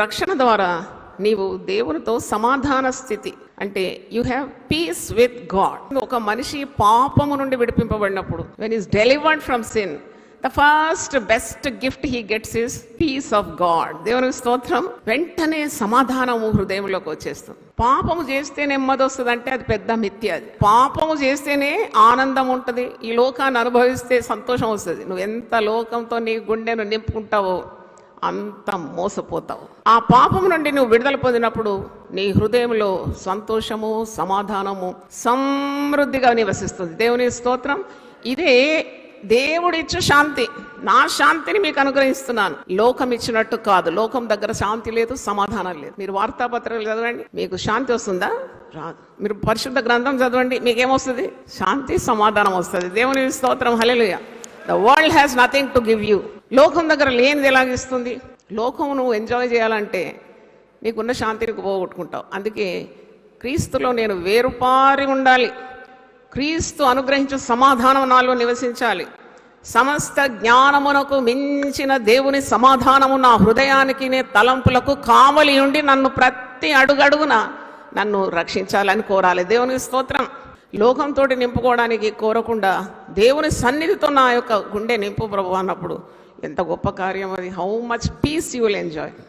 రక్షణ ద్వారా నీవు దేవునితో సమాధాన స్థితి అంటే you have peace with God. ఒక మనిషి పాపము నుండి విడిపింపబడినప్పుడు when is delivered from sin, the first best gift he gets is peace of God. దేవునికి స్తోత్రం. వెంటనే సమాధానము హృదయంలోకి వచ్చేస్తుంది. పాపము చేస్తే నెమ్మది వస్తుంది అంటే అది పెద్ద మిథ్య. అది పాపము చేస్తేనే ఆనందం ఉంటుంది, ఈ లోకాన్ని అనుభవిస్తే సంతోషం వస్తుంది. నువ్వు ఎంత లోకంతో నీ గుండెను నింపుకుంటావో అంత మోసపోతావు. ఆ పాపము నుండి నువ్వు విడుదల పొందినప్పుడు నీ హృదయంలో సంతోషము, సమాధానము సమృద్ధిగా నివసిస్తుంది. దేవుని స్తోత్రం. ఇదే దేవుడిచ్చు శాంతి. నా శాంతిని మీకు అనుగ్రహిస్తున్నాను, లోకం ఇచ్చినట్టు కాదు. లోకం దగ్గర శాంతి లేదు, సమాధానం లేదు. మీరు వార్తాపత్రికలు చదవండి, మీకు శాంతి వస్తుందా? రాదు. మీరు పరిశుద్ధ గ్రంథం చదవండి, మీకేమొస్తుంది? శాంతి, సమాధానం వస్తుంది. దేవుని స్తోత్రం. Hallelujah. The world has nothing to give you. లోకం దగ్గర లేనిది ఎలాగిస్తుంది? లోకం నువ్వు ఎంజాయ్ చేయాలంటే నీకున్న శాంతిని పోగొట్టుకుంటావు. అందుకే క్రీస్తులో నేను వేరుపారి ఉండాలి. క్రీస్తు అనుగ్రహించే సమాధానం నాలో నివసించాలి. సమస్త జ్ఞానమునకు మించిన దేవుని సమాధానము నా హృదయానికి, నే తలంపులకు కావలి ఉండి నన్ను ప్రతి అడుగడుగున నన్ను రక్షించాలని కోరాలి. దేవునికి స్తోత్రం. లోకంతో నింపుకోవడానికి కోరకుండా దేవుని సన్నిధితో నా యొక్క గుండె నింపు ప్రభు అన్నప్పుడు ఎంత గొప్ప కార్యం అది. How much peace you will enjoy.